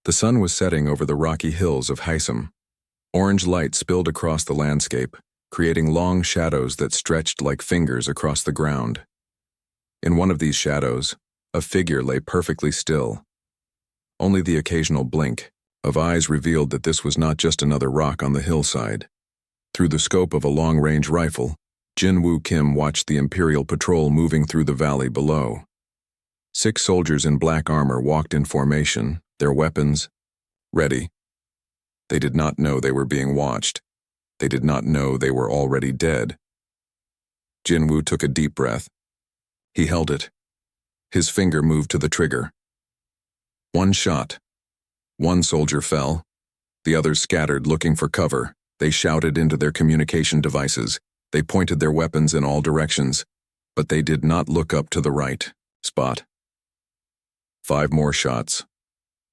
The sun was setting over the rocky hills of Hysum. Orange light spilled across the landscape, creating long shadows that stretched like fingers across the ground. In one of these shadows, a figure lay perfectly still. Only the occasional blink of eyes revealed that this was not just another rock on the hillside. Through the scope of a long-range rifle, Jin-Woo Kim watched the Imperial patrol moving through the valley below. 6 soldiers in black armor walked in formation, their weapons ready. They did not know they were being watched. They did not know they were already dead. Jin-Woo took a deep breath. He held it. His finger moved to the trigger. One shot. One soldier fell. The others scattered, looking for cover. They shouted into their communication devices. They pointed their weapons in all directions, but they did not look up to the right spot. 5 more shots.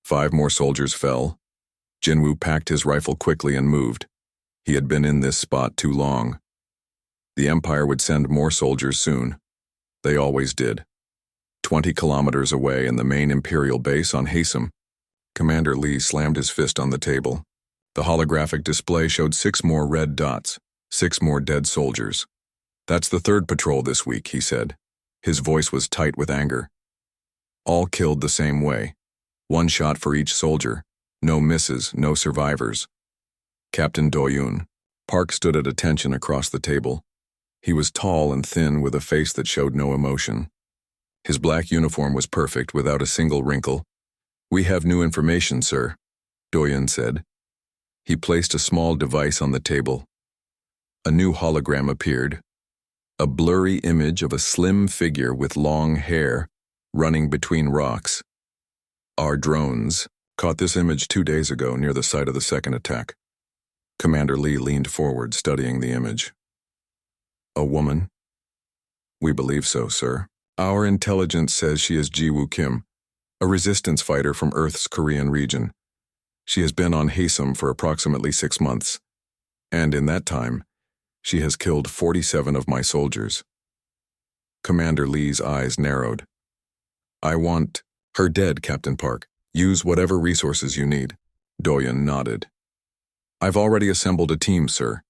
5 more soldiers fell. Jin-Woo packed his rifle quickly and moved. He had been in this spot too long. The Empire would send more soldiers soon. They always did. 20 kilometers away in the main Imperial base on Hysum, Commander Lee slammed his fist on the table. The holographic display showed 6 more red dots, 6 more dead soldiers. "That's the 3rd patrol this week," he said. His voice was tight with anger. "All killed the same way. 1 shot for each soldier. No misses, no survivors." Captain Do-yoon. Park stood at attention across the table. He was tall and thin with a face that showed no emotion. His black uniform was perfect, without a single wrinkle. "We have new information, sir," Do-yoon said. He placed a small device on the table. A new hologram appeared. A blurry image of a slim figure with long hair running between rocks. "Our drones caught this image 2 days ago near the site of the second attack." Commander Lee leaned forward, studying the image. "A woman?" "We believe so, sir. Our intelligence says she is Ji-Woo Kim, a resistance fighter from Earth's Korean region. She has been on Hysum for approximately 6 months, and in that time, she has killed 47 of my soldiers." Commander Lee's eyes narrowed. "I want her dead, Captain Park. Use whatever resources you need." Do-yoon nodded. "I've already assembled a team, sir.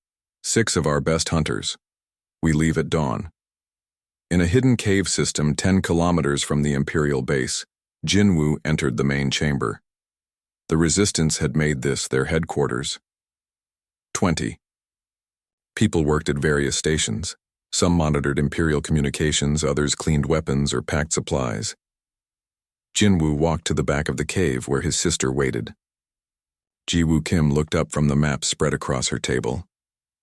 6 of our best hunters. We leave at dawn." In a hidden cave system 10 kilometers from the Imperial base, Jin-Woo entered the main chamber. The Resistance had made this their headquarters. 20 people worked at various stations. Some monitored Imperial communications, others cleaned weapons or packed supplies. Jin-Woo walked to the back of the cave where his sister waited. Ji-Woo Kim looked up from the map spread across her table.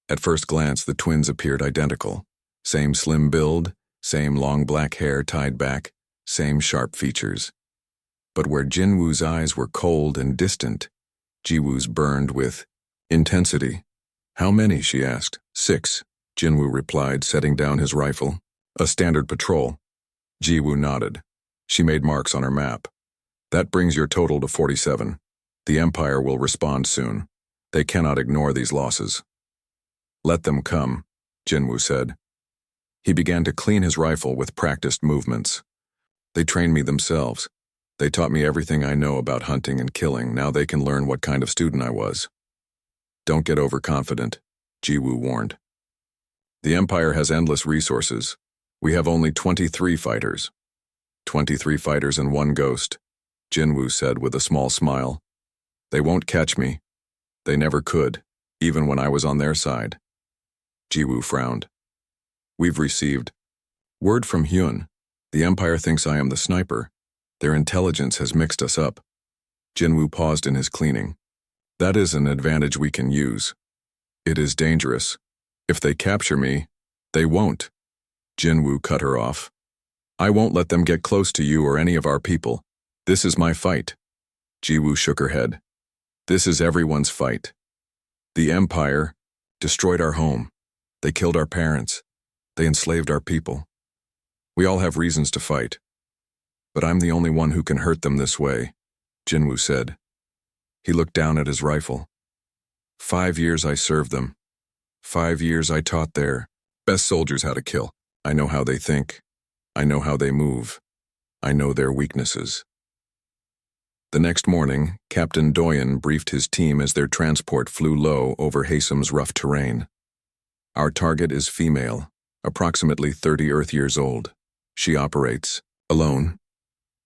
At first glance, the twins appeared identical. Same slim build, same long black hair tied back, same sharp features. But where Jin-Woo's eyes were cold and distant, Ji-Woo's burned with intensity. "How many?" she asked. 6, Jin-Woo replied, setting down his rifle. "A standard patrol." Ji-Woo nodded. She made marks on her map. "That brings your total to 47. The Empire will respond soon. They cannot ignore these losses." "Let them come," Jin-Woo said. He began to clean his rifle with practiced movements. "They trained me themselves. They taught me everything I know about hunting and killing. Now they can learn what kind of student I was." "Don't get overconfident," Ji-Woo warned. "The Empire has endless resources. We have only 23 fighters." 23 fighters and 1 ghost, Jin-Woo said with a small smile. "They won't catch me. They never could, even when I was on their side." Ji-Woo frowned. "We've received word from Hyun. The Empire thinks I am the sniper. Their intelligence has mixed us up." Jin-Woo paused in his cleaning. "That is an advantage we can use. It is dangerous. If they capture me, they won't." Jin-Woo cut her off. "I won't let them get close to you or any of our people. This is my fight." Ji-Woo shook her head. "This is everyone's fight. The Empire destroyed our home. They killed our parents. They enslaved our people. We all have reasons to fight. But I'm the only one who can hurt them this way," Jin-Woo said. He looked down at his rifle. 5 years I served them. 5 years I taught their best soldiers how to kill. I know how they think. I know how they move. I know their weaknesses." The next morning, Captain Doyen briefed his team as their transport flew low over Hasem's rough terrain. Our target is female, approximately 30 Earth years old. She operates alone.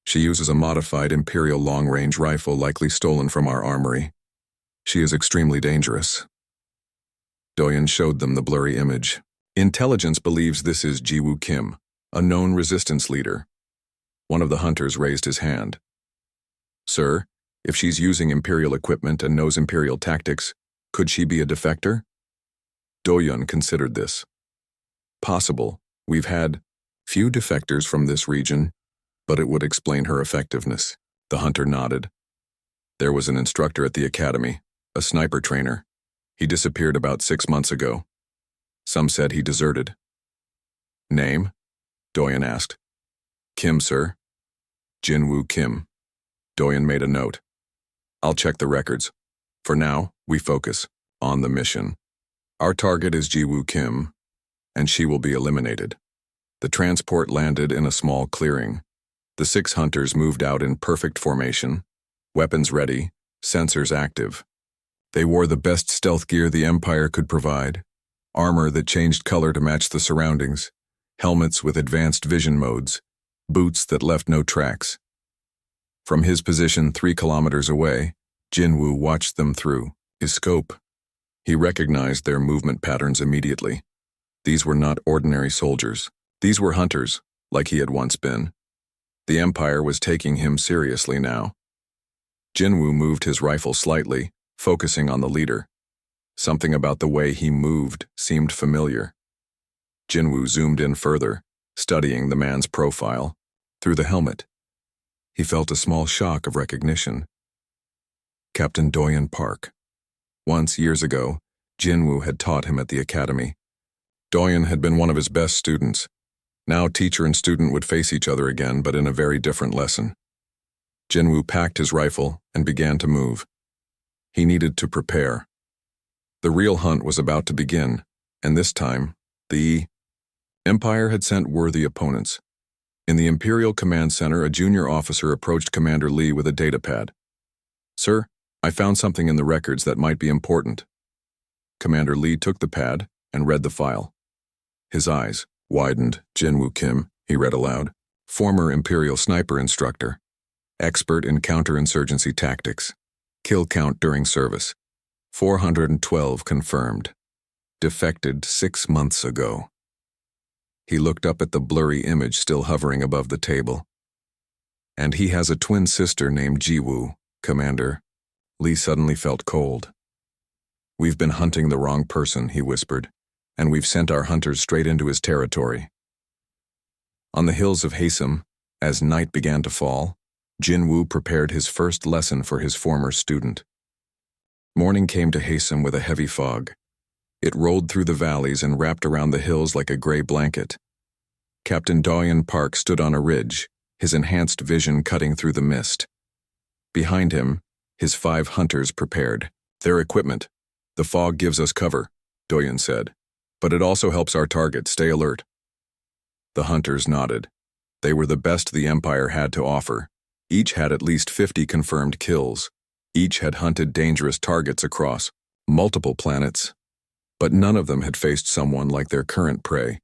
She uses a modified Imperial long-range rifle likely stolen from our armory. She is extremely dangerous. Doyen showed them the blurry image. Intelligence believes this is Jiwoo Kim, a known resistance leader. One of the hunters raised his hand. Sir, if she's using Imperial equipment and knows Imperial tactics, could she be a defector? Doyen considered this. Possible. We've had few defectors from this region, but it would explain her effectiveness. The hunter nodded. There was an instructor at the academy, a sniper trainer. He disappeared about 6 months ago. Some said he deserted. Name? Doyen asked. Kim, sir. Jinwoo Kim. Doyen made a note. I'll check the records. For now, we focus on the mission. Our target is Jiwoo Kim, and she will be eliminated. The transport landed in a small clearing. The 6 hunters moved out in perfect formation, weapons ready, sensors active. They wore the best stealth gear the Empire could provide, armor that changed color to match the surroundings, helmets with advanced vision modes, boots that left no tracks. From his position 3 kilometers away, Jinwoo watched them through his scope. He recognized their movement patterns immediately. These were not ordinary soldiers. These were hunters, like he had once been. The Empire was taking him seriously now. Jinwoo moved his rifle slightly, focusing on the leader. Something about the way he moved seemed familiar. Jinwoo zoomed in further, studying the man's profile. Through the helmet, he felt a small shock of recognition. Captain Doyen Park. Once, years ago, Jinwoo had taught him at the academy. Doyen had been one of his best students. Now teacher and student would face each other again, but in a very different lesson. Jinwoo packed his rifle and began to move. He needed to prepare. The real hunt was about to begin, and this time, the Empire had sent worthy opponents. In the Imperial Command Center, a junior officer approached Commander Lee with a datapad. Sir, I found something in the records that might be important. Commander Lee took the pad and read the file. His eyes widened. Jinwoo Kim, he read aloud. Former Imperial sniper instructor. Expert in counterinsurgency tactics. Kill count during service. 412 confirmed. Defected 6 months ago. He looked up at the blurry image still hovering above the table. And he has a twin sister named Jiwoo, Commander. Lee suddenly felt cold. We've been hunting the wrong person, he whispered, and we've sent our hunters straight into his territory. On the hills of Hasem, as night began to fall, Jinwoo prepared his first lesson for his former student. Morning came to Hasem with a heavy fog. It rolled through the valleys and wrapped around the hills like a gray blanket. Captain Doyen Park stood on a ridge, his enhanced vision cutting through the mist. Behind him, his 5 hunters prepared. Their equipment. The fog gives us cover, Doyen said, but it also helps our target stay alert. The hunters nodded. They were the best the Empire had to offer. Each had at least 50 confirmed kills. Each had hunted dangerous targets across multiple planets. But none of them had faced someone like their current prey.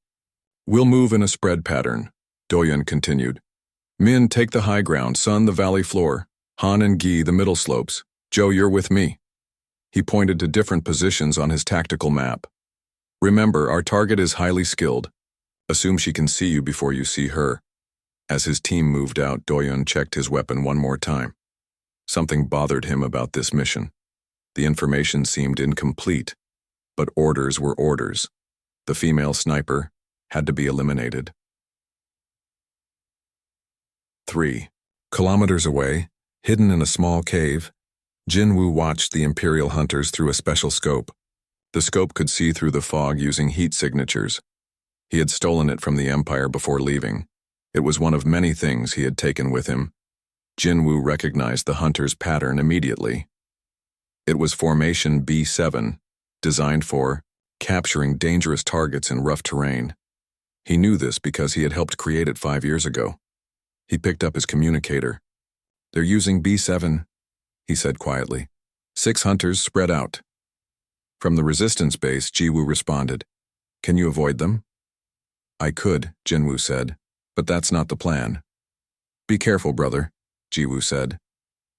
We'll move in a spread pattern, Doyen continued. Min, take the high ground, Sun, the valley floor, Han and Gi, the middle slopes. Joe, you're with me. He pointed to different positions on his tactical map. Remember, our target is highly skilled. Assume she can see you before you see her. As his team moved out, Doyen checked his weapon one more time. Something bothered him about this mission. The information seemed incomplete. But orders were orders. The female sniper had to be eliminated. 3 kilometers away, hidden in a small cave, Jinwoo watched the Imperial hunters through a special scope. The scope could see through the fog using heat signatures. He had stolen it from the Empire before leaving. It was one of many things he had taken with him. Jinwoo recognized the hunter's pattern immediately. It was Formation B7, designed for capturing dangerous targets in rough terrain. He knew this because he had helped create it 5 years ago. He picked up his communicator. They're using B7, he said quietly. 6 hunters spread out. From the resistance base, Jiwoo responded. Can you avoid them? I could, Jinwoo said, but that's not the plan. Be careful, brother, Jiwoo said.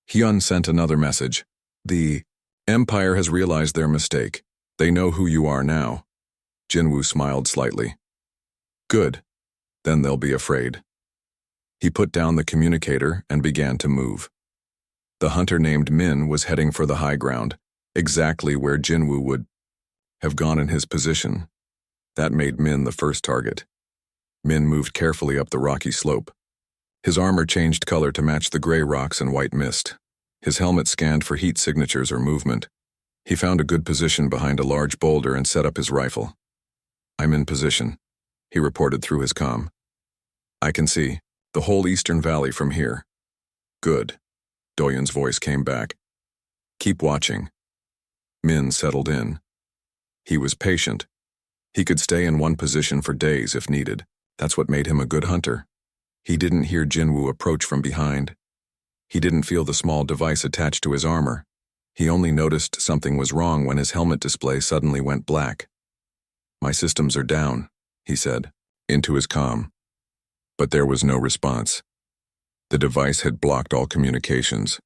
Hyun sent another message. The Empire has realized their mistake. They know who you are now. Jinwoo smiled slightly. Good. Then they'll be afraid. He put down the communicator and began to move. The hunter named Min was heading for the high ground, exactly where Jinwoo would have gone in his position. That made Min the first target. Min moved carefully up the rocky slope. His armor changed color to match the gray rocks and white mist. His helmet scanned for heat signatures or movement. He found a good position behind a large boulder and set up his rifle. I'm in position, he reported through his comm. I can see the whole eastern valley from here. Good. Doyun's voice came back. Keep watching. Min settled in. He was patient. He could stay in one position for days if needed. That's what made him a good hunter. He didn't hear Jinwoo approach from behind. He didn't feel the small device attached to his armor. He only noticed something was wrong when his helmet display suddenly went black. My systems are down, he said, into his comm. But there was no response. The device had blocked all communications.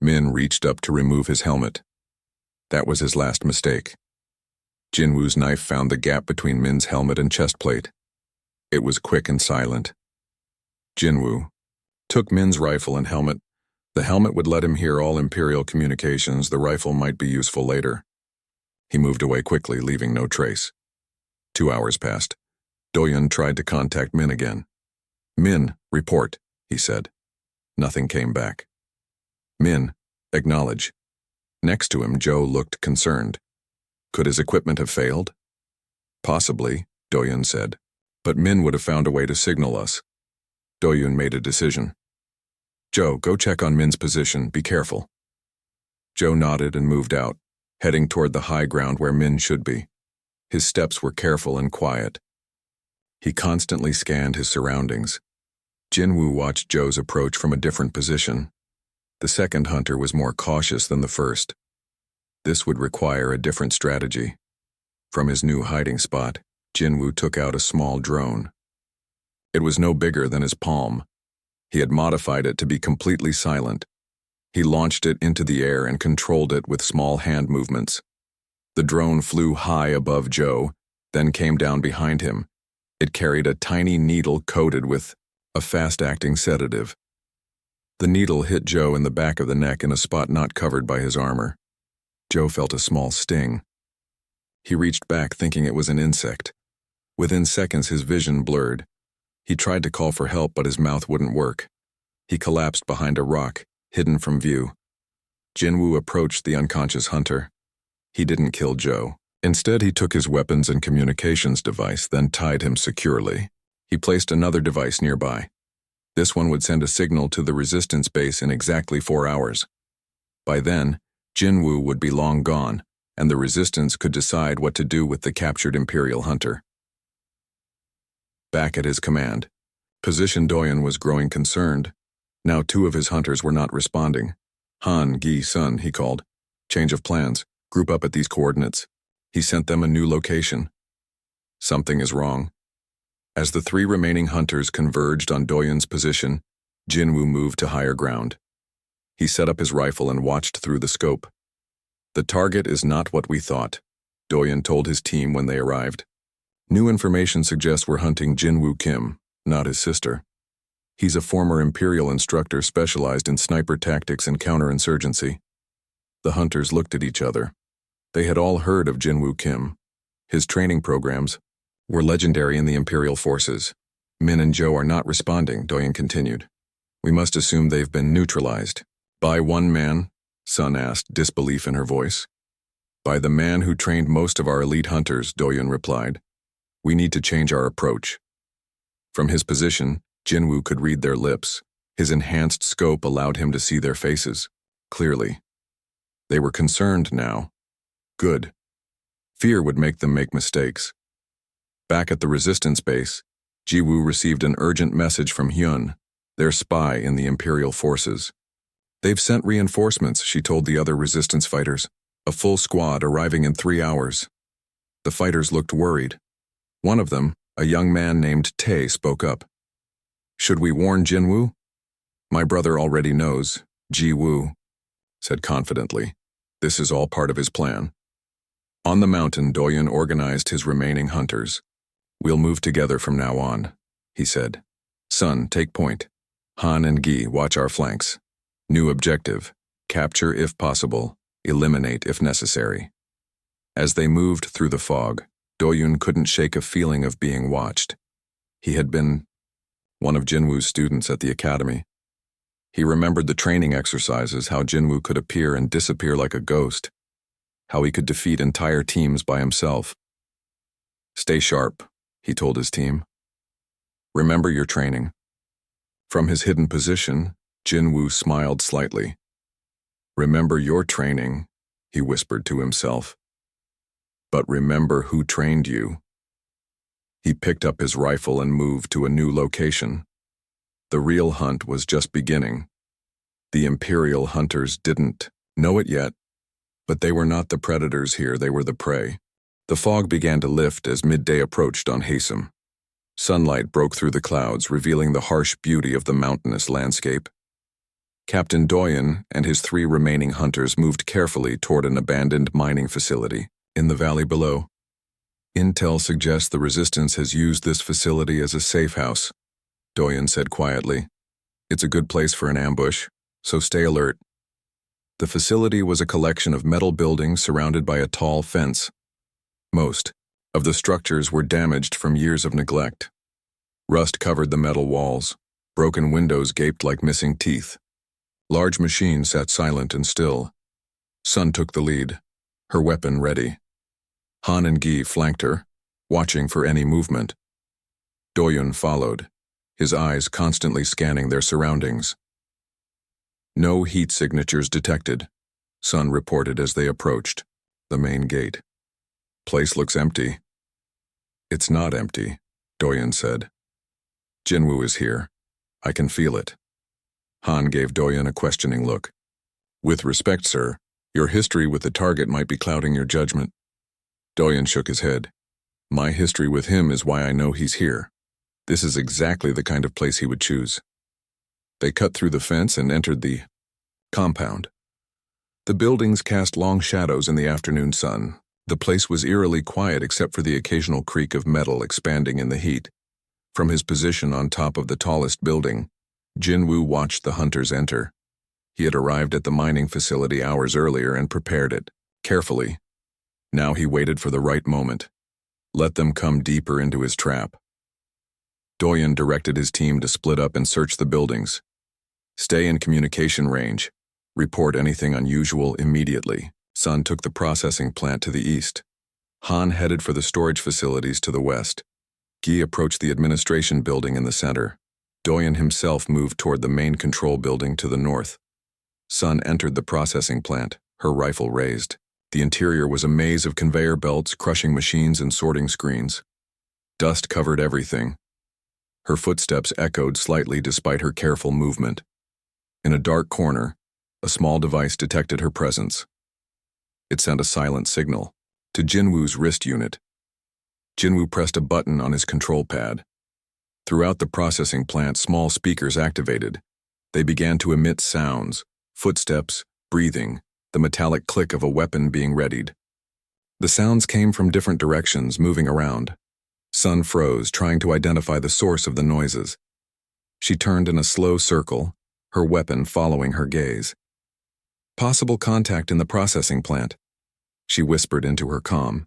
Min reached up to remove his helmet. That was his last mistake. Jinwoo's knife found the gap between Min's helmet and chest plate. It was quick and silent. Jinwoo took Min's rifle and helmet. The helmet would let him hear all Imperial communications. The rifle might be useful later. He moved away quickly, leaving no trace. 2 hours passed. Doyun tried to contact Min again. Min, report, he said. Nothing came back. Min, acknowledge. Next to him, Joe looked concerned. Could his equipment have failed? Possibly, Doyun said. But Min would have found a way to signal us. Doyun made a decision. Joe, go check on Min's position. Be careful. Joe nodded and moved out, heading toward the high ground where Min should be. His steps were careful and quiet. He constantly scanned his surroundings. Jinwoo watched Joe's approach from a different position. The second hunter was more cautious than the first. This would require a different strategy. From his new hiding spot, Jinwoo took out a small drone. It was no bigger than his palm. He had modified it to be completely silent. He launched it into the air and controlled it with small hand movements. The drone flew high above Joe, then came down behind him. It carried a tiny needle coated with a fast-acting sedative. The needle hit Joe in the back of the neck in a spot not covered by his armor. Joe felt a small sting. He reached back thinking it was an insect. Within seconds his vision blurred. He tried to call for help, but his mouth wouldn't work. He collapsed behind a rock, hidden from view. Jinwoo approached the unconscious hunter. He didn't kill Joe. Instead, he took his weapons and communications device, then tied him securely. He placed another device nearby. This one would send a signal to the resistance base in exactly 4 hours. By then, Jinwoo would be long gone, and the resistance could decide what to do with the captured Imperial hunter. Back at his command, Position Doyun was growing concerned. Now 2 of his hunters were not responding. Han, Gi, Sun, he called. Change of plans. Group up at these coordinates. He sent them a new location. Something is wrong. As the 3 remaining hunters converged on Doyun's position, Jinwoo moved to higher ground. He set up his rifle and watched through the scope. The target is not what we thought, Doyun told his team when they arrived. New information suggests we're hunting Jinwoo Kim, not his sister. He's a former Imperial instructor specialized in sniper tactics and counterinsurgency. The hunters looked at each other. They had all heard of Jinwoo Kim. His training programs were legendary in the Imperial forces. Min and Joe are not responding, Doyun continued. We must assume they've been neutralized. By one man? Sun asked, disbelief in her voice. By the man who trained most of our elite hunters, Doyun replied. We need to change our approach. From his position, Jinwoo could read their lips. His enhanced scope allowed him to see their faces, clearly. They were concerned now. Good. Fear would make them make mistakes. Back at the resistance base, Jiwoo received an urgent message from Hyun, their spy in the Imperial forces. They've sent reinforcements, she told the other resistance fighters. A full squad arriving in 3 hours. The fighters looked worried. One of them, a young man named Tae, spoke up. Should we warn Jinwoo? My brother already knows, Ji-woo said confidently. This is all part of his plan. On the mountain, Doyun organized his remaining hunters. We'll move together from now on, he said. Sun, take point. Han and Gi, watch our flanks. New objective, capture if possible, eliminate if necessary. As they moved through the fog, Doyun couldn't shake a feeling of being watched. He had been one of Jinwoo's students at the academy. He remembered the training exercises, how Jinwoo could appear and disappear like a ghost, how he could defeat entire teams by himself. Stay sharp, he told his team. Remember your training. From his hidden position, Jinwoo smiled slightly. Remember your training, he whispered to himself. But remember who trained you. He picked up his rifle and moved to a new location. The real hunt was just beginning. The Imperial hunters didn't know it yet, but they were not the predators here, they were the prey. The fog began to lift as midday approached on HFY. Sunlight broke through the clouds, revealing the harsh beauty of the mountainous landscape. Captain Doyun and his 3 remaining hunters moved carefully toward an abandoned mining facility in the valley below. Intel suggests the Resistance has used this facility as a safe house, Doyun said quietly. It's a good place for an ambush, so stay alert. The facility was a collection of metal buildings surrounded by a tall fence. Most of the structures were damaged from years of neglect. Rust covered the metal walls. Broken windows gaped like missing teeth. Large machines sat silent and still. Sun took the lead, her weapon ready. Han and Gi flanked her, watching for any movement. Doyun followed, his eyes constantly scanning their surroundings. No heat signatures detected, Sun reported as they approached the main gate. Place looks empty. It's not empty, Doyun said. Jinwoo is here. I can feel it. Han gave Doyun a questioning look. With respect, sir, your history with the target might be clouding your judgment. Doyun shook his head. My history with him is why I know he's here. This is exactly the kind of place he would choose. They cut through the fence and entered the compound. The buildings cast long shadows in the afternoon sun. The place was eerily quiet except for the occasional creak of metal expanding in the heat. From his position on top of the tallest building, Jinwoo watched the hunters enter. He had arrived at the mining facility hours earlier and prepared it, carefully. Now he waited for the right moment. Let them come deeper into his trap. Doyun directed his team to split up and search the buildings. Stay in communication range. Report anything unusual immediately. Sun took the processing plant to the east. Han headed for the storage facilities to the west. Gi approached the administration building in the center. Doyun himself moved toward the main control building to the north. Sun entered the processing plant, her rifle raised. The interior was a maze of conveyor belts, crushing machines, and sorting screens. Dust covered everything. Her footsteps echoed slightly despite her careful movement. In a dark corner, a small device detected her presence. It sent a silent signal to Jinwoo's wrist unit. Jinwoo pressed a button on his control pad. Throughout the processing plant, small speakers activated. They began to emit sounds, footsteps, breathing, the metallic click of a weapon being readied. The sounds came from different directions, moving around. Sun froze, trying to identify the source of the noises. She turned in a slow circle, her weapon following her gaze. Possible contact in the processing plant, she whispered into her comm.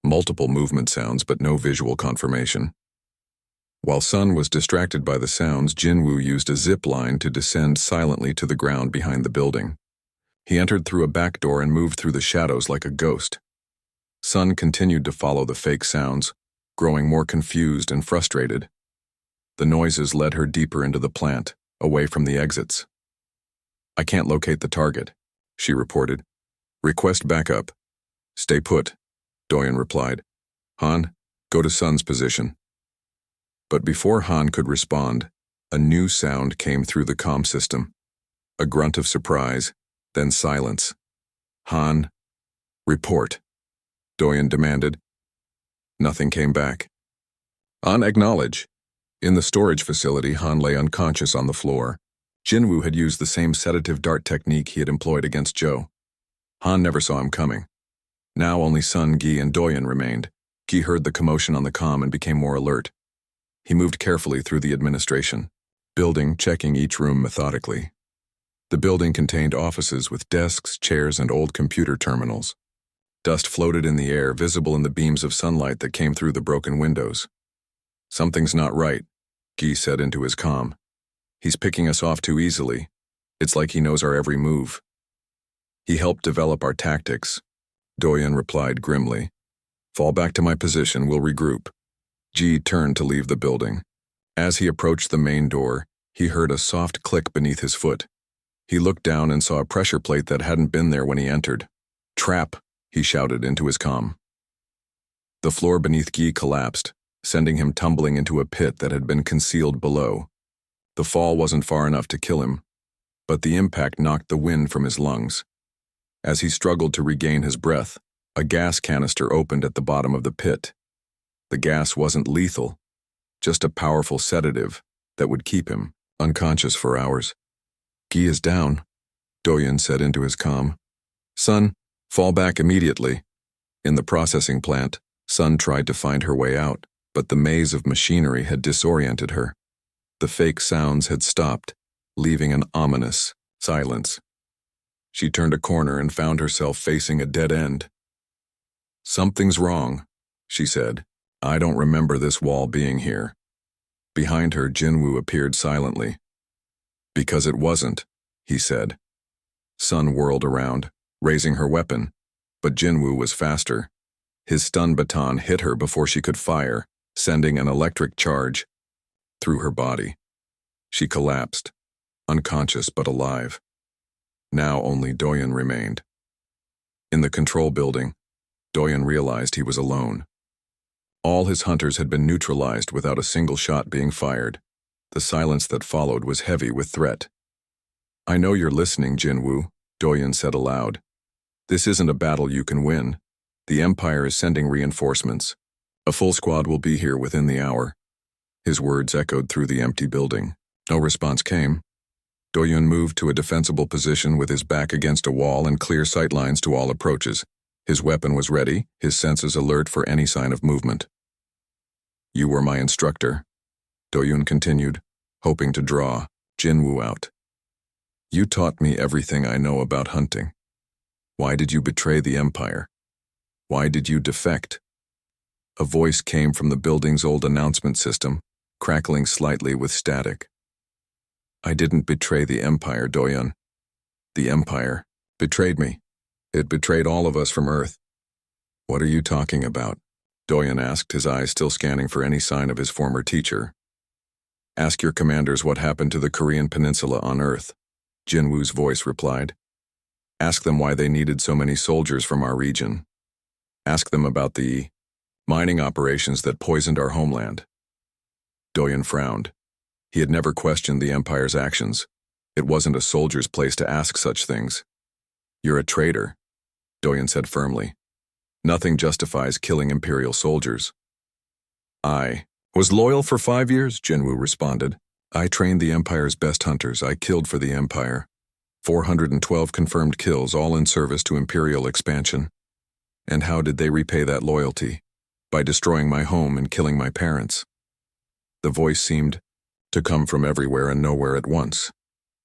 Multiple movement sounds, but no visual confirmation. While Sun was distracted by the sounds, Jinwoo used a zip line to descend silently to the ground behind the building. He entered through a back door and moved through the shadows like a ghost. Sun continued to follow the fake sounds, growing more confused and frustrated. The noises led her deeper into the plant, away from the exits. I can't locate the target, she reported. Request backup. Stay put, Doyun replied. Han, go to Sun's position. But before Han could respond, a new sound came through the comm system. A grunt of surprise, then silence. Han, report, Doyen demanded. Nothing came back. Han, acknowledge. In the storage facility, Han lay unconscious on the floor. Jinwoo had used the same sedative dart technique he had employed against Zhou. Han never saw him coming. Now only Sun, Gi, and Doyen remained. Gi heard the commotion on the comm and became more alert. He moved carefully through the administration building, checking each room methodically. The building contained offices with desks, chairs, and old computer terminals. Dust floated in the air, visible in the beams of sunlight that came through the broken windows. Something's not right, Gi said into his comm. He's picking us off too easily. It's like he knows our every move. He helped develop our tactics, Doyen replied grimly. Fall back to my position, we'll regroup. Gi turned to leave the building. As he approached the main door, he heard a soft click beneath his foot. He looked down and saw a pressure plate that hadn't been there when he entered. Trap, he shouted into his comm. The floor beneath Gi collapsed, sending him tumbling into a pit that had been concealed below. The fall wasn't far enough to kill him, but the impact knocked the wind from his lungs. As he struggled to regain his breath, a gas canister opened at the bottom of the pit. The gas wasn't lethal, just a powerful sedative that would keep him unconscious for hours. Gi is down, Doyen said into his comm. Sun, fall back immediately. In the processing plant, Sun tried to find her way out, but the maze of machinery had disoriented her. The fake sounds had stopped, leaving an ominous silence. She turned a corner and found herself facing a dead end. Something's wrong, she said. I don't remember this wall being here. Behind her, Jinwoo appeared silently. Because it wasn't, he said. Sun whirled around, raising her weapon, but Jinwoo was faster. His stun baton hit her before she could fire, sending an electric charge through her body. She collapsed, unconscious but alive. Now only Doyen remained. In the control building, Doyen realized he was alone. All his hunters had been neutralized without a single shot being fired. The silence that followed was heavy with threat. I know you're listening, Jinwoo, Doyen said aloud. This isn't a battle you can win. The Empire is sending reinforcements. A full squad will be here within the hour. His words echoed through the empty building. No response came. Doyen moved to a defensible position with his back against a wall and clear sightlines to all approaches. His weapon was ready, his senses alert for any sign of movement. You were my instructor, Doyen continued, hoping to draw Jinwoo out. You taught me everything I know about hunting. Why did you betray the Empire? Why did you defect? A voice came from the building's old announcement system, crackling slightly with static. I didn't betray the Empire, Doyen. The Empire betrayed me. It betrayed all of us from Earth. What are you talking about? Doyen asked, his eyes still scanning for any sign of his former teacher. Ask your commanders what happened to the Korean peninsula on Earth, Jinwoo's voice replied. Ask them why they needed so many soldiers from our region. Ask them about the mining operations that poisoned our homeland. Doyen frowned. He had never questioned the Empire's actions. It wasn't a soldier's place to ask such things. You're a traitor, Doyen said firmly. Nothing justifies killing Imperial soldiers. I was loyal for 5 years, Jinwoo responded. I trained the Empire's best hunters. I killed for the Empire. 412 confirmed kills, all in service to Imperial expansion. And how did they repay that loyalty? By destroying my home and killing my parents. The voice seemed to come from everywhere and nowhere at once.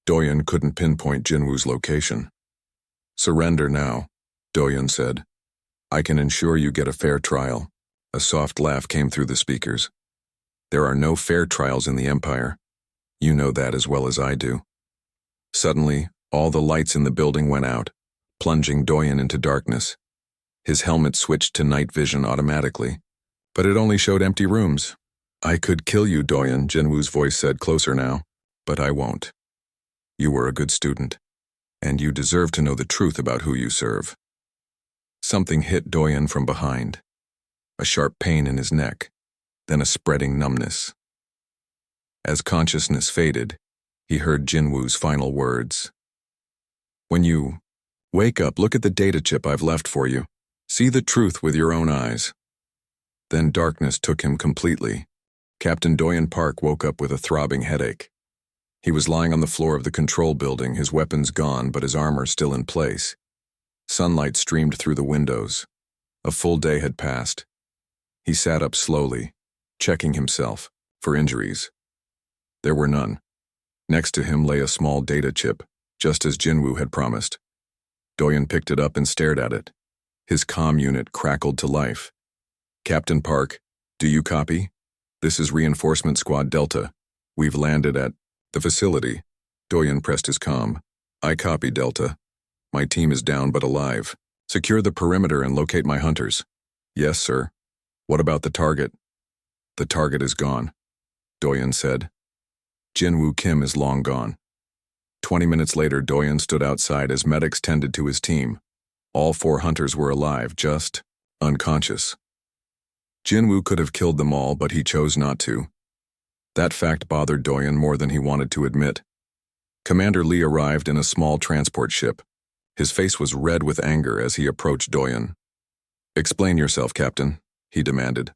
Doyen couldn't pinpoint Jinwoo's location. Surrender now, Doyen said. I can ensure you get a fair trial. A soft laugh came through the speakers. There are no fair trials in the Empire. You know that as well as I do. Suddenly, all the lights in the building went out, plunging Doyen into darkness. His helmet switched to night vision automatically, but it only showed empty rooms. I could kill you, Doyen, Jinwoo's voice said closer now, but I won't. You were a good student, and you deserve to know the truth about who you serve. Something hit Doyen from behind. A sharp pain in his neck, then a spreading numbness. As consciousness faded, he heard Jinwoo's final words. When you wake up, look at the data chip I've left for you. See the truth with your own eyes. Then darkness took him completely. Captain Doyen Park woke up with a throbbing headache. He was lying on the floor of the control building, his weapons gone but his armor still in place. Sunlight streamed through the windows. A full day had passed. He sat up slowly, checking himself for injuries. There were none. Next to him lay a small data chip, just as Jinwoo had promised. Doyen picked it up and stared at it. His comm unit crackled to life. Captain Park, do you copy? This is Reinforcement Squad Delta. We've landed at the facility. Doyen pressed his comm. I copy, Delta. My team is down but alive. Secure the perimeter and locate my hunters. Yes, sir. What about the target? The target is gone, Doyen said. Jinwoo Kim is long gone. 20 minutes later, Doyen stood outside as medics tended to his team. All 4 hunters were alive, just unconscious. Jinwoo could have killed them all, but he chose not to. That fact bothered Doyen more than he wanted to admit. Commander Lee arrived in a small transport ship. His face was red with anger as he approached Doyen. Explain yourself, Captain, he demanded.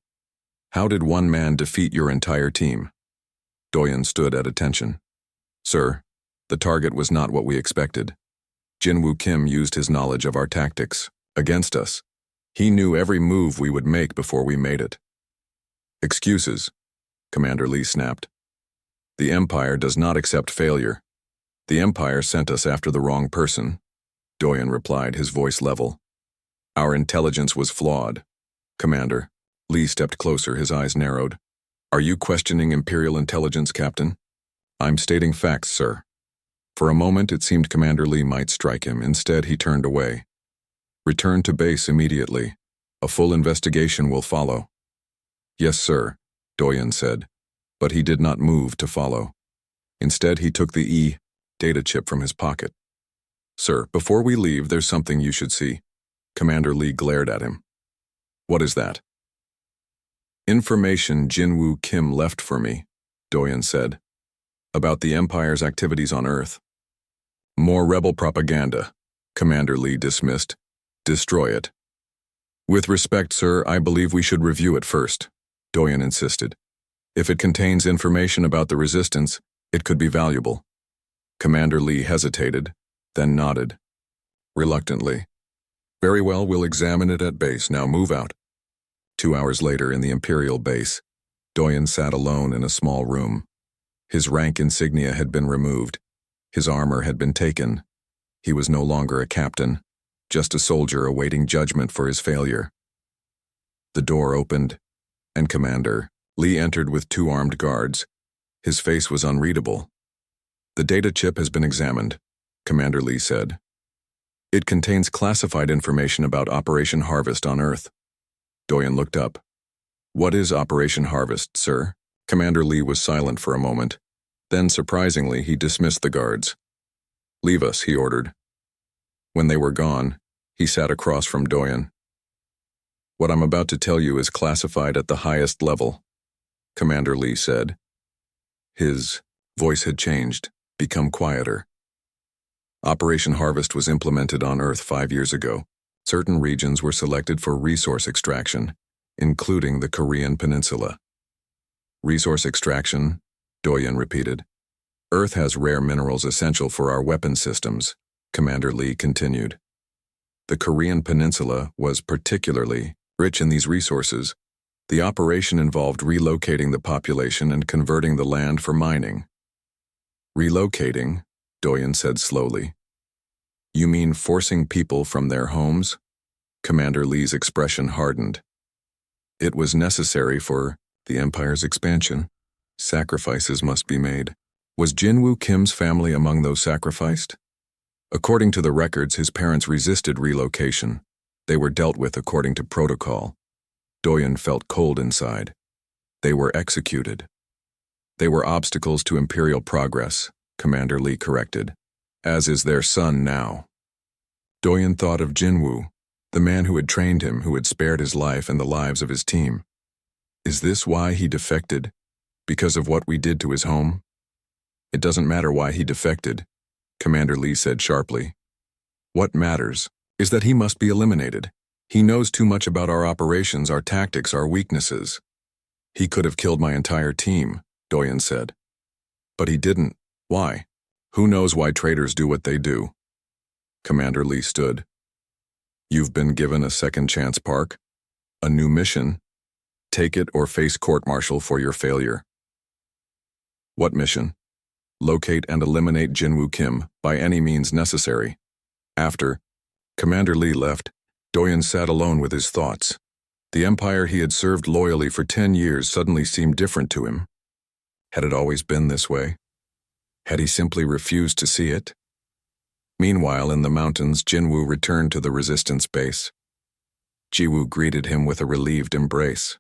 How did one man defeat your entire team? Doyen stood at attention. Sir, the target was not what we expected. Jinwoo Kim used his knowledge of our tactics against us. He knew every move we would make before we made it. Excuses, Commander Lee snapped. The Empire does not accept failure. The Empire sent us after the wrong person, Doyen replied, his voice level. Our intelligence was flawed. Commander. Lee stepped closer, his eyes narrowed. Are you questioning Imperial intelligence, Captain? I'm stating facts, sir. For a moment, it seemed Commander Lee might strike him. Instead, he turned away. Return to base immediately. A full investigation will follow. Yes, sir, Doyen said, but he did not move to follow. Instead, he took the data chip from his pocket. Sir, before we leave, there's something you should see. Commander Lee glared at him. What is that? Information Jinwoo Kim left for me, Doyen said, about the Empire's activities on Earth. More rebel propaganda, Commander Lee dismissed. Destroy it. With respect, sir, I believe we should review it first, Doyen insisted. If it contains information about the Resistance, it could be valuable. Commander Lee hesitated, then nodded. Reluctantly. Very well, we'll examine it at base. Now move out. 2 hours later, in the Imperial base, Doyen sat alone in a small room. His rank insignia had been removed. His armor had been taken. He was no longer a captain, just a soldier awaiting judgment for his failure. The door opened, and Commander Lee entered with 2 armed guards. His face was unreadable. The data chip has been examined, Commander Lee said. It contains classified information about Operation Harvest on Earth. Doyen looked up. What is Operation Harvest, sir? Commander Lee was silent for a moment. Then, surprisingly, he dismissed the guards. Leave us, he ordered. When they were gone, he sat across from Doyen. What I'm about to tell you is classified at the highest level, Commander Lee said. His voice had changed, become quieter. Operation Harvest was implemented on Earth 5 years ago. Certain regions were selected for resource extraction, including the Korean Peninsula. Resource extraction, Doyen repeated. Earth has rare minerals essential for our weapon systems, Commander Lee continued. The Korean Peninsula was particularly rich in these resources. The operation involved relocating the population and converting the land for mining. Relocating, Doyen said slowly. You mean forcing people from their homes? Commander Lee's expression hardened. It was necessary for the Empire's expansion. Sacrifices must be made. Was Jinwoo Kim's family among those sacrificed? According to the records, his parents resisted relocation. They were dealt with according to protocol. Doyen felt cold inside. They were executed. They were obstacles to Imperial progress, Commander Lee corrected, as is their son now. Doyen thought of Jinwoo, the man who had trained him, who had spared his life and the lives of his team. Is this why he defected? Because of what we did to his home? It doesn't matter why he defected, Commander Lee said sharply. What matters is that he must be eliminated. He knows too much about our operations, our tactics, our weaknesses. He could have killed my entire team, Doyen said. But he didn't. Why? Who knows why traitors do what they do? Commander Lee stood. You've been given a second chance, Park. A new mission. Take it or face court-martial for your failure. What mission? Locate and eliminate Jinwoo Kim by any means necessary. After Commander Lee left, Doyen sat alone with his thoughts. The empire he had served loyally for 10 years suddenly seemed different to him. Had it always been this way? Had he simply refused to see it? Meanwhile, in the mountains, Jinwoo returned to the resistance base. Jiwoo greeted him with a relieved embrace.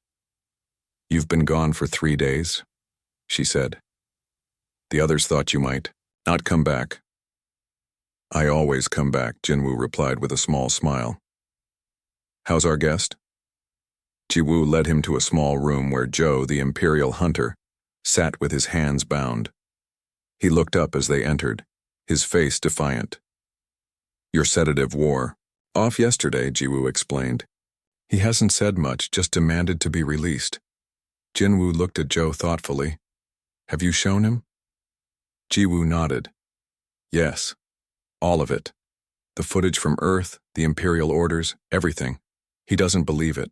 You've been gone for 3 days, she said. The others thought you might not come back. I always come back, Jinwoo replied with a small smile. How's our guest? Jiwoo led him to a small room where Joe, the Imperial hunter, sat with his hands bound. He looked up as they entered, his face defiant. Your sedative wore off yesterday, Jiwoo explained. He hasn't said much, just demanded to be released. Jinwoo looked at Joe thoughtfully. Have you shown him? Jiwoo nodded. Yes, all of it. The footage from Earth, the Imperial orders, everything. He doesn't believe it,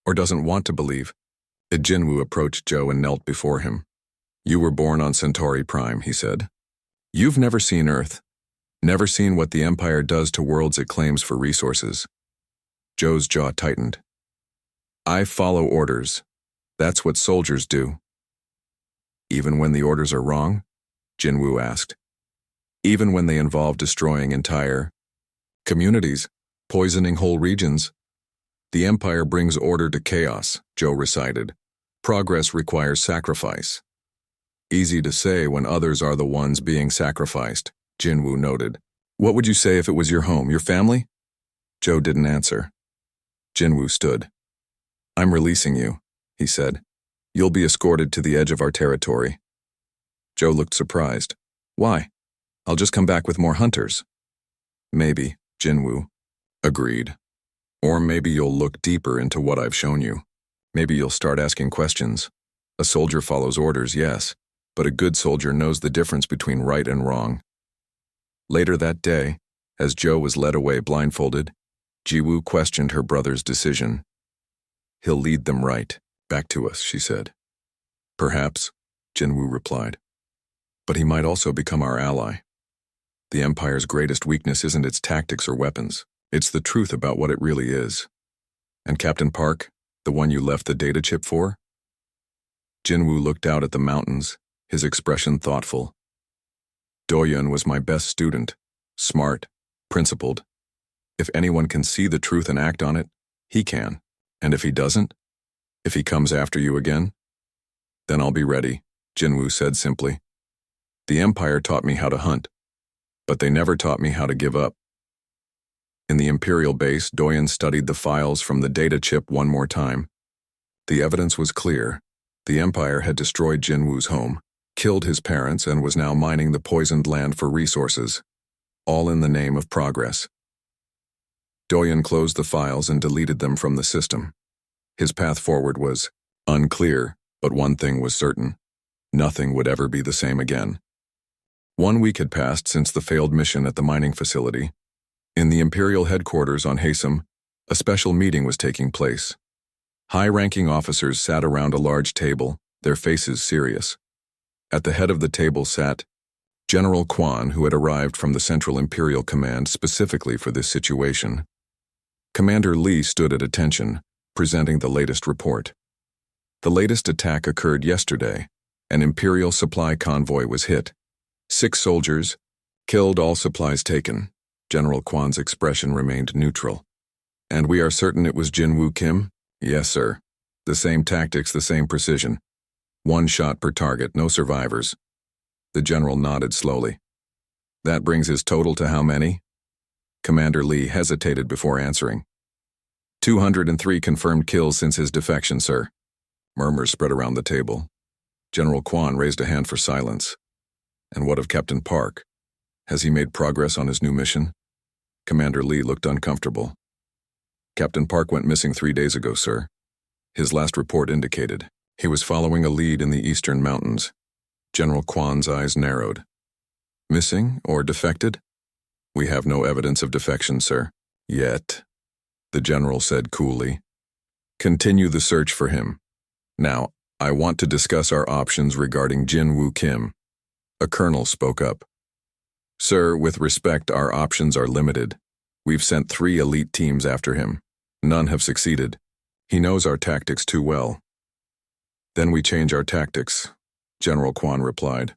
or doesn't want to believe. Jinwoo approached Joe and knelt before him. You were born on Centauri Prime, he said. You've never seen Earth, never seen what the Empire does to worlds it claims for resources. Joe's jaw tightened. I follow orders. That's what soldiers do. Even when the orders are wrong? Jinwoo asked. Even when they involve destroying entire communities, poisoning whole regions? The Empire brings order to chaos, Joe recited. Progress requires sacrifice. Easy to say when others are the ones being sacrificed, Jinwoo noted. What would you say if it was your home, your family? Joe didn't answer. Jinwoo stood. I'm releasing you, he said. You'll be escorted to the edge of our territory. Joe looked surprised. Why? I'll just come back with more hunters. Maybe, Jinwoo agreed. Or maybe you'll look deeper into what I've shown you. Maybe you'll start asking questions. A soldier follows orders, yes, but a good soldier knows the difference between right and wrong. Later that day, as Joe was led away blindfolded, Jiwoo questioned her brother's decision. He'll lead them right, back to us, she said. Perhaps, Jinwoo replied. But he might also become our ally. The Empire's greatest weakness isn't its tactics or weapons. It's the truth about what it really is. And Captain Park, the one you left the data chip for? Jinwoo looked out at the mountains, his expression thoughtful. Doyen was my best student, smart, principled. If anyone can see the truth and act on it, he can. And if he doesn't? If he comes after you again? Then I'll be ready, Jinwoo said simply. The Empire taught me how to hunt, but they never taught me how to give up. In the Imperial base, Doyen studied the files from the data chip one more time. The evidence was clear. The Empire had destroyed Jinwoo's home, killed his parents, and was now mining the poisoned land for resources, all in the name of progress. Doyen closed the files and deleted them from the system. His path forward was unclear, but one thing was certain. Nothing would ever be the same again. 1 week had passed since the failed mission at the mining facility. In the Imperial headquarters on Hasem, a special meeting was taking place. High-ranking officers sat around a large table, their faces serious. At the head of the table sat General Quan, who had arrived from the Central Imperial Command specifically for this situation. Commander Lee stood at attention, presenting the latest report. The latest attack occurred yesterday. An Imperial supply convoy was hit. 6 soldiers killed, all supplies taken. General Quan's expression remained neutral. And we are certain it was Jinwoo Kim? Yes, sir. The same tactics, the same precision. 1 shot per target, no survivors. The general nodded slowly. That brings his total to how many? Commander Lee hesitated before answering. 203 confirmed kills since his defection, sir. Murmurs spread around the table. General Quan raised a hand for silence. And what of Captain Park? Has he made progress on his new mission? Commander Lee looked uncomfortable. Captain Park went missing 3 days ago, sir. His last report indicated he was following a lead in the eastern mountains. General Kwan's eyes narrowed. Missing or defected? We have no evidence of defection, sir. Yet, the general said coolly. Continue the search for him. Now, I want to discuss our options regarding Jin-Woo Kim. A colonel spoke up. Sir, with respect, our options are limited. We've sent 3 elite teams after him. None have succeeded. He knows our tactics too well. Then we change our tactics, General Kwan replied.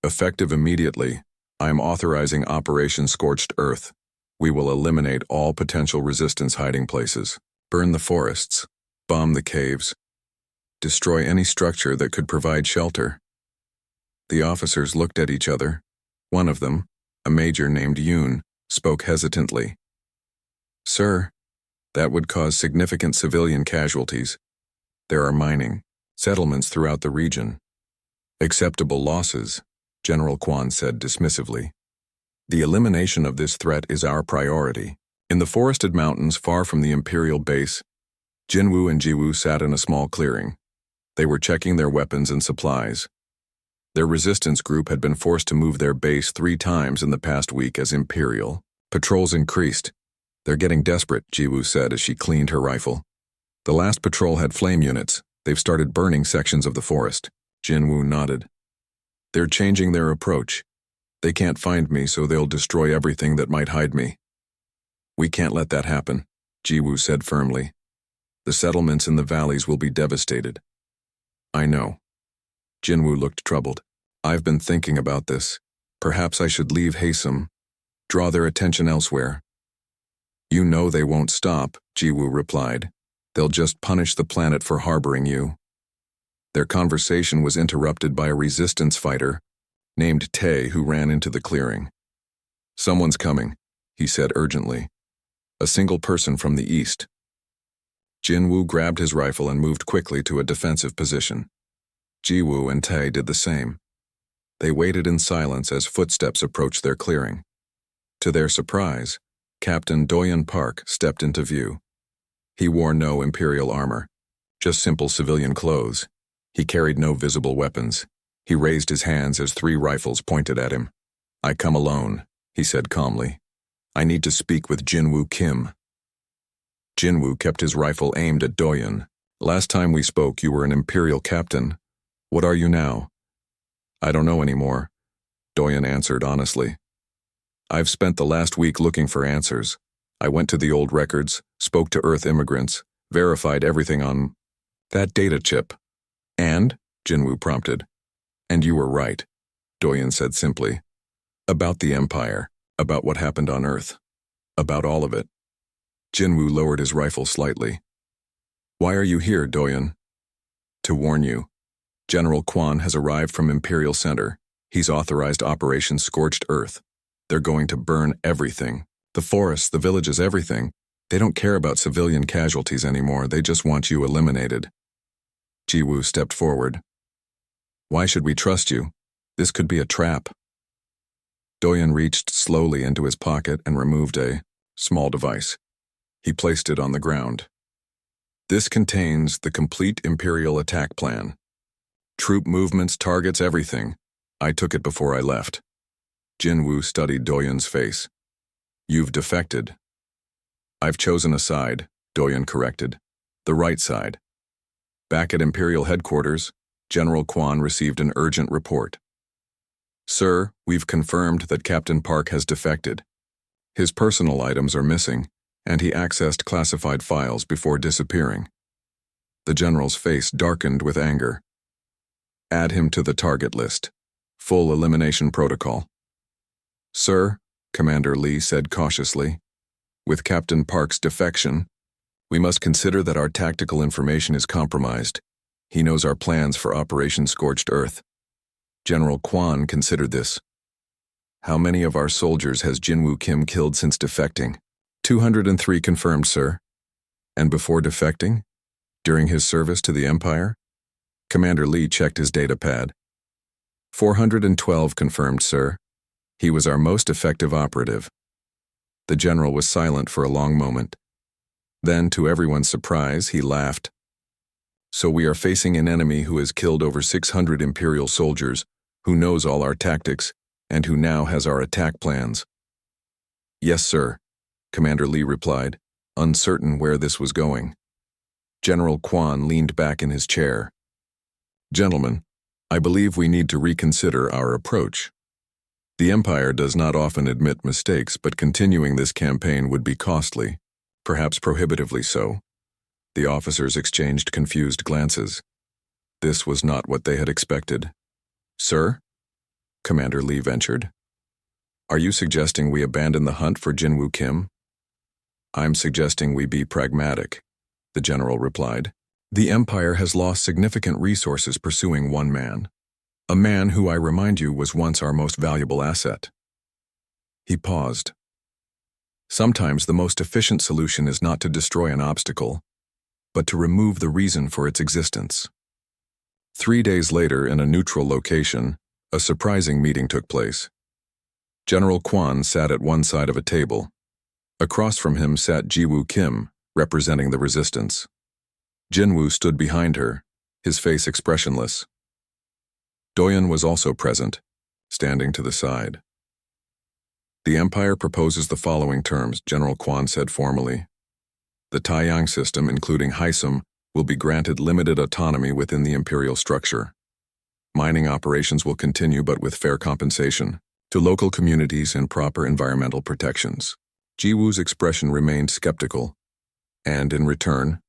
Effective immediately, I am authorizing Operation Scorched Earth. We will eliminate all potential resistance hiding places, burn the forests, bomb the caves, destroy any structure that could provide shelter. The officers looked at each other. One of them, a major named Yoon, spoke hesitantly. Sir, that would cause significant civilian casualties. There are mining, settlements throughout the region. Acceptable losses, General Kwan said dismissively. The elimination of this threat is our priority. In the forested mountains far from the Imperial base, Jinwoo and Jiwoo sat in a small clearing. They were checking their weapons and supplies. Their resistance group had been forced to move their base 3 times in the past week as Imperial patrols increased. They're getting desperate, Jiwoo said as she cleaned her rifle. The last patrol had flame units. They've started burning sections of the forest. Jinwoo nodded. They're changing their approach. They can't find me, so they'll destroy everything that might hide me. We can't let that happen, Jiwoo said firmly. The settlements in the valleys will be devastated. I know. Jinwoo looked troubled. I've been thinking about this. Perhaps I should leave Haesum, draw their attention elsewhere. You know they won't stop, Jiwoo replied. They'll just punish the planet for harboring you. Their conversation was interrupted by a resistance fighter named Tae who ran into the clearing. Someone's coming, he said urgently. A single person from the east. Jinwoo grabbed his rifle and moved quickly to a defensive position. Jiwoo and Tae did the same. They waited in silence as footsteps approached their clearing. To their surprise, Captain Doyeon Park stepped into view. He wore no Imperial armor, just simple civilian clothes. He carried no visible weapons. He raised his hands as 3 rifles pointed at him. I come alone, he said calmly. I need to speak with Jin-Woo Kim. Jinwoo kept his rifle aimed at Doyeon. Last time we spoke, you were an Imperial captain. What are you now? I don't know anymore, Doyeon answered honestly. I've spent the last week looking for answers. I went to the old records, spoke to Earth immigrants, verified everything on that data chip. And? Jinwoo prompted. And you were right, Doyeon said simply. About the Empire, about what happened on Earth, about all of it. Jinwoo lowered his rifle slightly. Why are you here, Doyeon? To warn you. General Kwan has arrived from Imperial Center. He's authorized Operation Scorched Earth. They're going to burn everything. The forests, the villages, everything. They don't care about civilian casualties anymore. They just want you eliminated. Jiwoo stepped forward. Why should we trust you? This could be a trap. Doyeon reached slowly into his pocket and removed a small device. He placed it on the ground. This contains the complete Imperial attack plan. Troop movements, targets, everything. I took it before I left. Jinwoo studied Doyeon's face. You've defected. I've chosen a side, Doyeon corrected. The right side. Back at Imperial headquarters, General Kwan received an urgent report. Sir, we've confirmed that Captain Park has defected. His personal items are missing, and he accessed classified files before disappearing. The general's face darkened with anger. Add him to the target list. Full elimination protocol. Sir, Commander Lee said cautiously, with Captain Park's defection, we must consider that our tactical information is compromised. He knows our plans for Operation Scorched Earth. General Kwan considered this. How many of our soldiers has Jin-Woo Kim killed since defecting? 203 confirmed, sir. And before defecting? During his service to the Empire? Commander Lee checked his data pad. 412 confirmed, sir. He was our most effective operative. The general was silent for a long moment. Then, to everyone's surprise, he laughed. So we are facing an enemy who has killed over 600 Imperial soldiers, who knows all our tactics, and who now has our attack plans. Yes, sir, Commander Lee replied, uncertain where this was going. General Quan leaned back in his chair. Gentlemen, I believe we need to reconsider our approach. The Empire does not often admit mistakes, but continuing this campaign would be costly, perhaps prohibitively so. The officers exchanged confused glances. This was not what they had expected. Sir? Commander Lee ventured. Are you suggesting we abandon the hunt for Jinwoo Kim? I'm suggesting we be pragmatic, the general replied. The Empire has lost significant resources pursuing one man. A man who, I remind you, was once our most valuable asset. He paused. Sometimes the most efficient solution is not to destroy an obstacle, but to remove the reason for its existence. 3 days later, in a neutral location, a surprising meeting took place. General Quan sat at one side of a table. Across from him sat Jiwoo Kim, representing the resistance. Jinwoo stood behind her, his face expressionless. Doyon was also present, standing to the side. The Empire proposes the following terms, General Quan said formally. The Taiyang system, including HFY, will be granted limited autonomy within the Imperial structure. Mining operations will continue, but with fair compensation to local communities and proper environmental protections. Jiwoo's expression remained skeptical. And in return,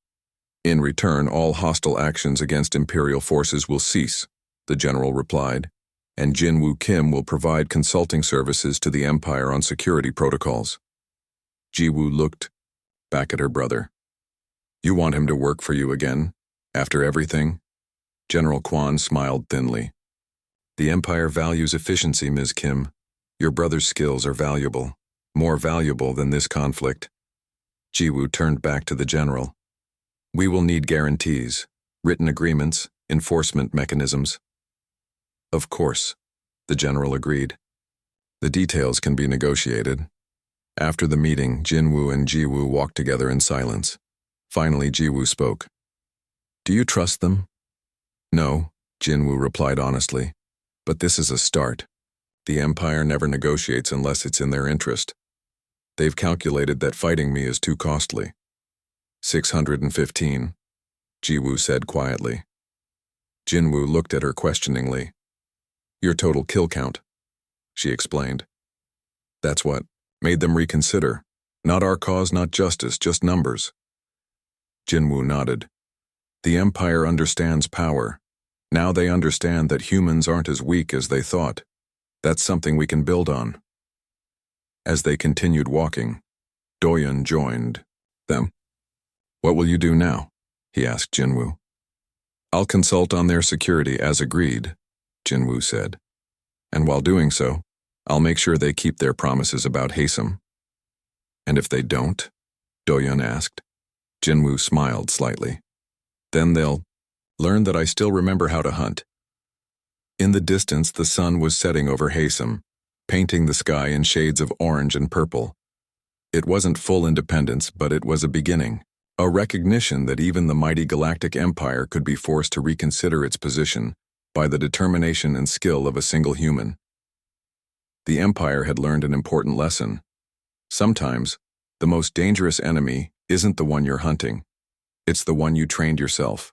all hostile actions against Imperial forces will cease, the general replied, and Jinwoo Kim will provide consulting services to the Empire on security protocols. Jiwoo looked back at her brother. You want him to work for you again, after everything? General Quan smiled thinly. The Empire values efficiency, Ms. Kim. Your brother's skills are valuable, more valuable than this conflict. Jiwoo turned back to the general. We will need guarantees, written agreements, enforcement mechanisms. Of course, the general agreed. The details can be negotiated. After the meeting, Jinwoo and Jiwoo walked together in silence. Finally, Jiwoo spoke. Do you trust them? No, Jinwoo replied honestly. But this is a start. The Empire never negotiates unless it's in their interest. They've calculated that fighting me is too costly. 615, Jiwoo said quietly. Jinwoo looked at her questioningly. Your total kill count, she explained. That's what made them reconsider. Not our cause, not justice, just numbers. Jinwoo nodded. The Empire understands power. Now they understand that humans aren't as weak as they thought. That's something we can build on. As they continued walking, Doyon joined them. What will you do now? He asked Jinwoo. I'll consult on their security as agreed, Jinwoo said. And while doing so, I'll make sure they keep their promises about HFY. And if they don't? Doyon asked. Jinwoo smiled slightly. Then they'll learn that I still remember how to hunt. In the distance, the sun was setting over HFY, painting the sky in shades of orange and purple. It wasn't full independence, but it was a beginning. A recognition that even the mighty Galactic Empire could be forced to reconsider its position by the determination and skill of a single human. The Empire had learned an important lesson. Sometimes, the most dangerous enemy isn't the one you're hunting. It's the one you trained yourself.